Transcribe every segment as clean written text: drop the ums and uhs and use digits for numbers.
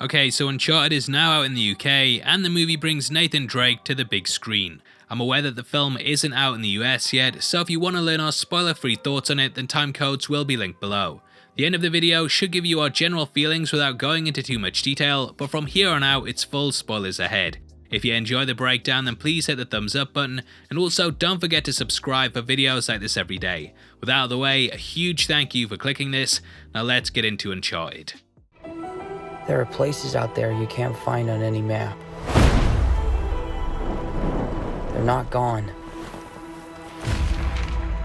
Okay, so Uncharted is now out in the UK, and the movie brings Nathan Drake to the big screen. I'm aware that the film isn't out in the US yet, so if you want to learn our spoiler-free thoughts on it, then timecodes will be linked below. The end of the video should give you our general feelings without going into too much detail, but from here on out it's full spoilers ahead. If you enjoy the breakdown, then please hit the thumbs up button, and also don't forget to subscribe for videos like this every day. With that out of the way, a huge thank you for clicking this. Now let's get into Uncharted. There are places out there you can't find on any map. They're not gone.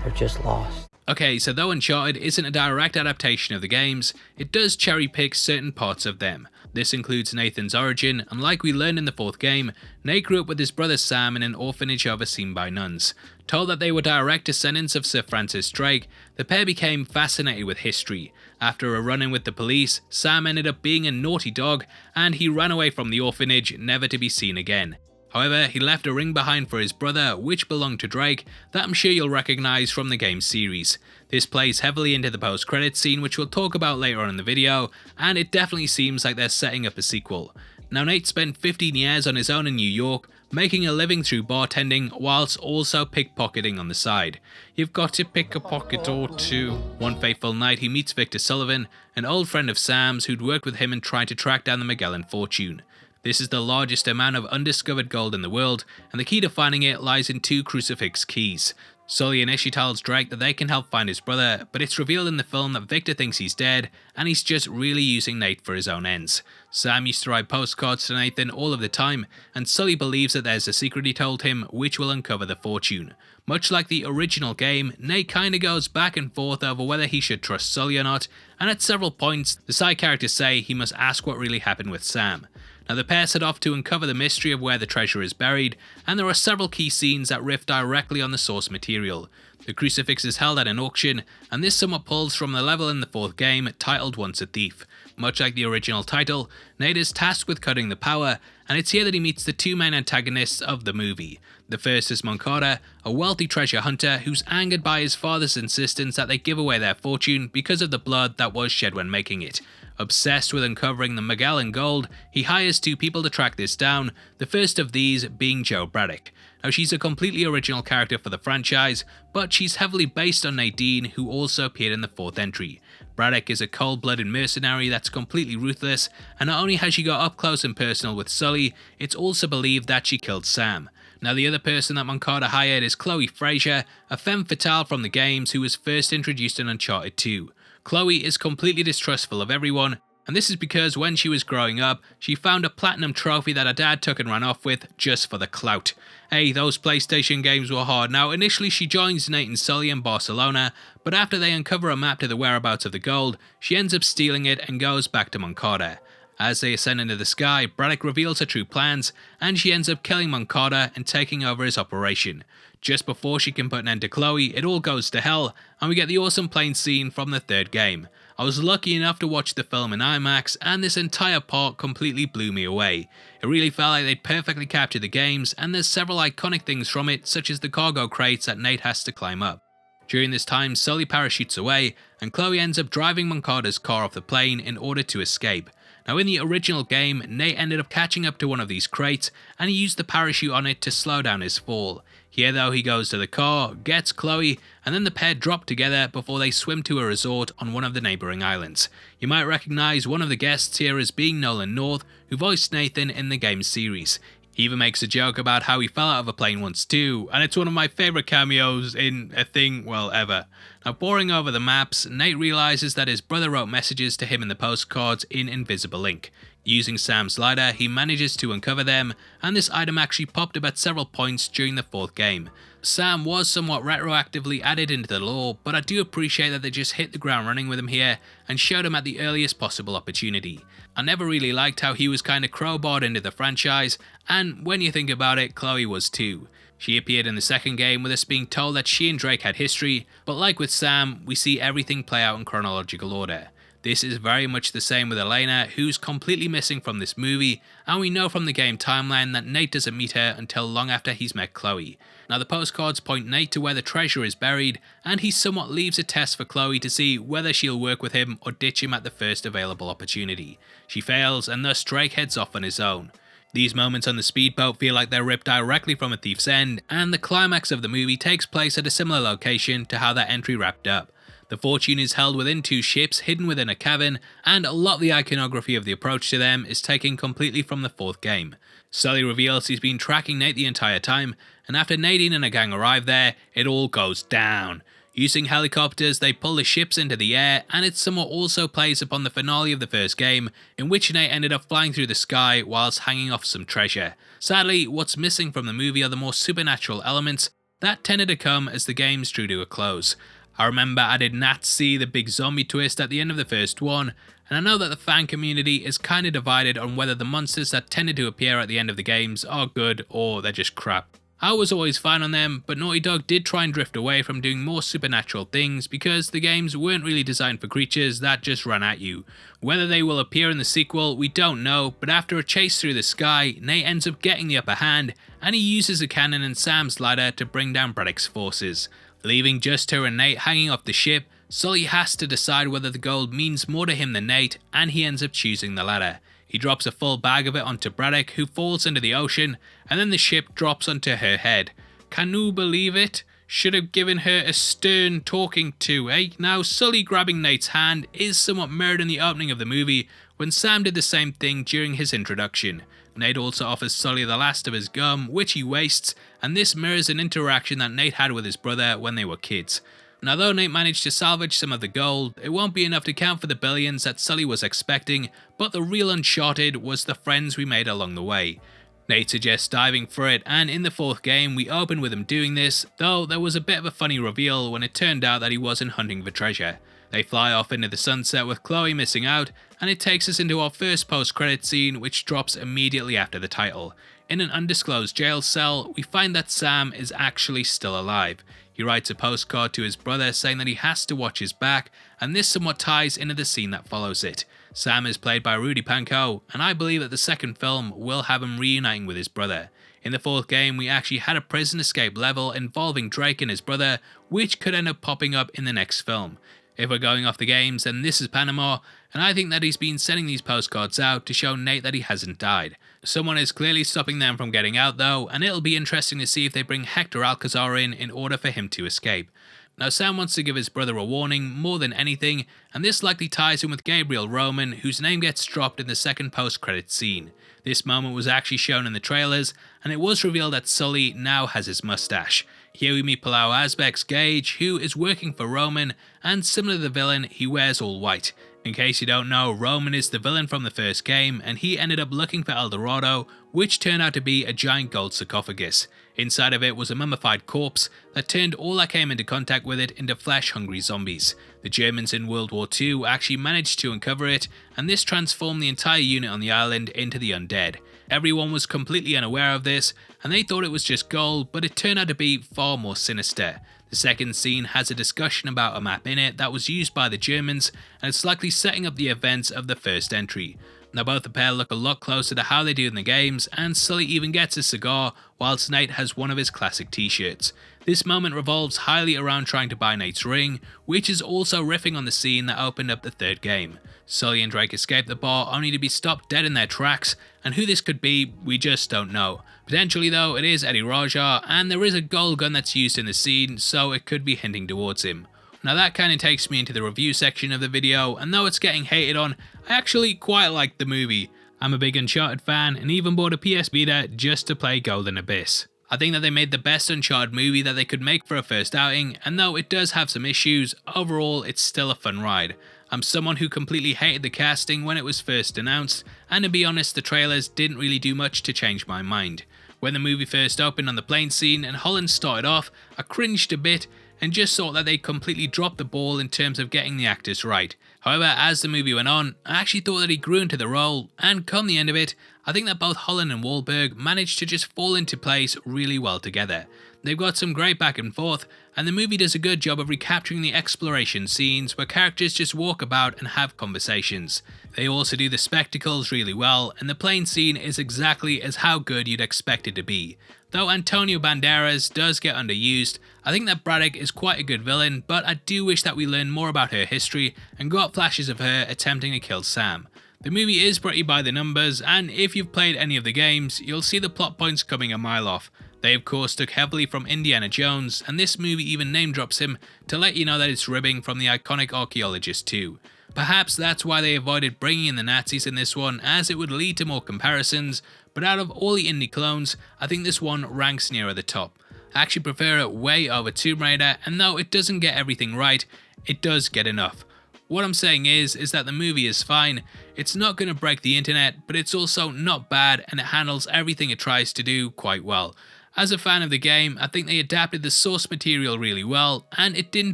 They're just lost. Okay, so though Uncharted isn't a direct adaptation of the games, it does cherry pick certain parts of them. This includes Nathan's origin, and like we learned in the fourth game, Nate grew up with his brother Sam in an orphanage overseen by nuns. Told that they were direct descendants of Sir Francis Drake, the pair became fascinated with history. After a run-in with the police, Sam ended up being a naughty dog, and he ran away from the orphanage, never to be seen again. However, he left a ring behind for his brother, which belonged to Drake, that I'm sure you'll recognise from the game series. This plays heavily into the post-credits scene, which we'll talk about later on in the video, and it definitely seems like they're setting up a sequel. Now, Nate spent 15 years on his own in New York, making a living through bartending, whilst also pickpocketing on the side. You've got to pick a pocket or two. One fateful night, he meets Victor Sullivan, an old friend of Sam's who'd worked with him and tried to track down the Magellan fortune. This is the largest amount of undiscovered gold in the world, and the key to finding it lies in two crucifix keys. Sully initially tells Drake that they can help find his brother, but it's revealed in the film that Victor thinks he's dead, and he's just really using Nate for his own ends. Sam used to write postcards to Nathan all of the time, and Sully believes that there's a secret he told him which will uncover the fortune. Much like the original game, Nate kinda goes back and forth over whether he should trust Sully or not, and at several points, the side characters say he must ask what really happened with Sam. Now, the pair set off to uncover the mystery of where the treasure is buried, and there are several key scenes that riff directly on the source material. The crucifix is held at an auction, and this somewhat pulls from the level in the fourth game titled Once a Thief. Much like the original title, Nate is tasked with cutting the power, and it's here that he meets the two main antagonists of the movie. The first is Moncada, a wealthy treasure hunter who's angered by his father's insistence that they give away their fortune because of the blood that was shed when making it. Obsessed with uncovering the Magellan gold, he hires two people to track this down, the first of these being Braddock. Now, she's a completely original character for the franchise, but she's heavily based on Nadine, who also appeared in the fourth entry. Braddock is a cold-blooded mercenary that's completely ruthless, and not only has she got up close and personal with Sully, it's also believed that she killed Sam. Now, the other person that Moncada hired is Chloe Fraser, a femme fatale from the games who was first introduced in Uncharted 2. Chloe is completely distrustful of everyone, and this is because when she was growing up, she found a platinum trophy that her dad took and ran off with just for the clout. Hey, those PlayStation games were hard. Now, initially she joins Nate and Sully in Barcelona, but after they uncover a map to the whereabouts of the gold, she ends up stealing it and goes back to Moncada. As they ascend into the sky, Braddock reveals her true plans, and she ends up killing Moncada and taking over his operation. Just before she can put an end to Chloe, it all goes to hell, and we get the awesome plane scene from the third game. I was lucky enough to watch the film in IMAX, and this entire part completely blew me away. It really felt like they'd perfectly captured the games, and there's several iconic things from it, such as the cargo crates that Nate has to climb up. During this time, Sully parachutes away, and Chloe ends up driving Moncada's car off the plane in order to escape. Now, in the original game, Nate ended up catching up to one of these crates, and he used the parachute on it to slow down his fall. Here though, he goes to the car, gets Chloe, and then the pair drop together before they swim to a resort on one of the neighbouring islands. You might recognise one of the guests here as being Nolan, who voiced Nathan in the game series. He even makes a joke about how he fell out of a plane once too, and it's one of my favourite cameos in a thing, well, ever. Now, poring over the maps, Nate realises that his brother wrote messages to him in the postcards in invisible ink. Using Sam's lidar, he manages to uncover them, and this item actually popped up at several points during the fourth game. Sam was somewhat retroactively added into the lore, but I do appreciate that they just hit the ground running with him here and showed him at the earliest possible opportunity. I never really liked how he was kinda crowbarred into the franchise, and when you think about it, Chloe was too. She appeared in the second game with us being told that she and Drake had history, but like with Sam, we see everything play out in chronological order. This is very much the same with Elena, who's completely missing from this movie, and we know from the game timeline that Nate doesn't meet her until long after he's met Chloe. Now the postcards point Nate to where the treasure is buried, and he somewhat leaves a test for Chloe to see whether she'll work with him or ditch him at the first available opportunity. She fails, and thus Drake heads off on his own. These moments on the speedboat feel like they're ripped directly from A Thief's End, and the climax of the movie takes place at a similar location to how that entry wrapped up. The fortune is held within 2 ships hidden within a cavern, and a lot of the iconography of the approach to them is taken completely from the 4th game. Sully reveals he's been tracking Nate the entire time, and after Nadine and a gang arrive there, it all goes down. Using helicopters, they pull the ships into the air, and it somewhat also plays upon the finale of the first game, in which Nate ended up flying through the sky whilst hanging off some treasure. Sadly, what's missing from the movie are the more supernatural elements that tended to come as the games drew to a close. I remember I did not see the big zombie twist at the end of the first one, and I know that the fan community is kinda divided on whether the monsters that tended to appear at the end of the games are good or they're just crap. I was always fine on them, but Naughty Dog did try and drift away from doing more supernatural things because the games weren't really designed for creatures that just ran at you. Whether they will appear in the sequel, we don't know, but after a chase through the sky, Nate ends up getting the upper hand, and he uses a cannon and Sam's ladder to bring down Braddock's forces. Leaving just her and Nate hanging off the ship, Sully has to decide whether the gold means more to him than Nate, and he ends up choosing the latter. He drops a full bag of it onto Braddock, who falls into the ocean, and then the ship drops onto her head. Can you believe it? Should have given her a stern talking to, eh? Now, Sully grabbing Nate's hand is somewhat mirrored in the opening of the movie, when Sam did the same thing during his introduction. Nate also offers Sully the last of his gum, which he wastes, and this mirrors an interaction that Nate had with his brother when they were kids. Now though Nate managed to salvage some of the gold, it won't be enough to count for the billions that Sully was expecting, but the real Uncharted was the friends we made along the way. Nate suggests diving for it, and in the 4th game we open with him doing this, though there was a bit of a funny reveal when it turned out that he wasn't hunting for treasure. They fly off into the sunset with Chloe missing out, and it takes us into our first post-credit scene, which drops immediately after the title. In an undisclosed jail cell, we find that Sam is actually still alive. He writes a postcard to his brother saying that he has to watch his back, and this somewhat ties into the scene that follows it. Sam is played by Rudy Pankow, and I believe that the second film will have him reuniting with his brother. In the 4th game, we actually had a prison escape level involving Drake and his brother, which could end up popping up in the next film. If we're going off the games, then this is Panama, and I think that he's been sending these postcards out to show Nate that he hasn't died. Someone is clearly stopping them from getting out though, and it'll be interesting to see if they bring Hector Alcazar in order for him to escape. Now Sam wants to give his brother a warning more than anything, and this likely ties in with Gabriel Roman, whose name gets dropped in the second post-credit scene. This moment was actually shown in the trailers, and it was revealed that Sully now has his mustache. Here we meet Palau Azbek's Gage, who is working for Roman, and similar to the villain, he wears all white. In case you don't know, Roman is the villain from the first game, and he ended up looking for El Dorado, which turned out to be a giant gold sarcophagus. Inside of it was a mummified corpse that turned all that came into contact with it into flesh-hungry zombies. The Germans in World War II actually managed to uncover it, and this transformed the entire unit on the island into the undead. Everyone was completely unaware of this, and they thought it was just gold, but it turned out to be far more sinister. The second scene has a discussion about a map in it that was used by the Germans, and it's likely setting up the events of the first entry. Now both the pair look a lot closer to how they do in the games, and Sully even gets a cigar, whilst Nate has one of his classic t-shirts. This moment revolves highly around trying to buy Nate's ring, which is also riffing on the scene that opened up the third game. Sully and Drake escape the bar only to be stopped dead in their tracks, and who this could be, we just don't know. Potentially though, it is Eddie Raja, and there is a gold gun that's used in the scene, so it could be hinting towards him. Now that kind of takes me into the review section of the video, and though it's getting hated on, I actually quite like the movie. I'm a big Uncharted fan, and even bought a PS Vita just to play Golden Abyss. I think that they made the best Uncharted movie that they could make for a first outing, and though it does have some issues, overall it's still a fun ride. I'm someone who completely hated the casting when it was first announced, and to be honest, the trailers didn't really do much to change my mind. When the movie first opened on the plane scene and Holland started off, I cringed a bit and just thought that they completely dropped the ball in terms of getting the actors right. However, as the movie went on, I actually thought that he grew into the role, and come the end of it, I think that both Holland and Wahlberg managed to just fall into place really well together. They've got some great back and forth, and the movie does a good job of recapturing the exploration scenes where characters just walk about and have conversations. They also do the spectacles really well, and the plane scene is exactly as how good you'd expect it to be. Though Antonio Banderas does get underused, I think that Braddock is quite a good villain, but I do wish that we learn more about her history and got flashes of her attempting to kill Sam. The movie is pretty by the numbers, and if you've played any of the games, you'll see the plot points coming a mile off. They of course took heavily from Indiana Jones, and this movie even name drops him to let you know that it's ribbing from the iconic archaeologist too. Perhaps that's why they avoided bringing in the Nazis in this one, as it would lead to more comparisons, but out of all the Indy clones, I think this one ranks nearer the top. I actually prefer it way over Tomb Raider, and though it doesn't get everything right, it does get enough. What I'm saying is that the movie is fine. It's not going to break the internet, but it's also not bad, and it handles everything it tries to do quite well. As a fan of the game, I think they adapted the source material really well, and it didn't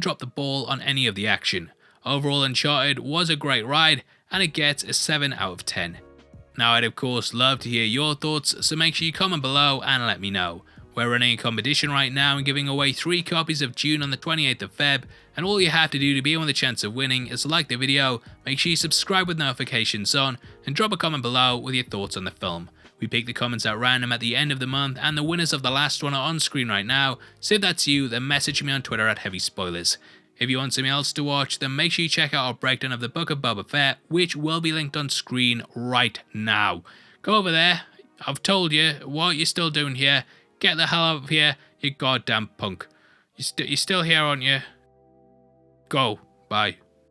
drop the ball on any of the action. Overall, Uncharted was a great ride, and it gets a 7 out of 10. Now, I'd of course love to hear your thoughts, so make sure you comment below and let me know. We're running a competition right now and giving away 3 copies of Dune on the 28th of Feb, and all you have to do to be in with a chance of winning is like the video, make sure you subscribe with notifications on, and drop a comment below with your thoughts on the film. We pick the comments at random at the end of the month, and the winners of the last one are on screen right now, so if that's you, then message me on Twitter at HeavySpoilers. If you want something else to watch, then make sure you check out our breakdown of the Book of Boba Fett, which will be linked on screen right now. Go over there, I've told you, what you're still doing here, get the hell out of here, you goddamn punk. You're still here, aren't you? Go, bye.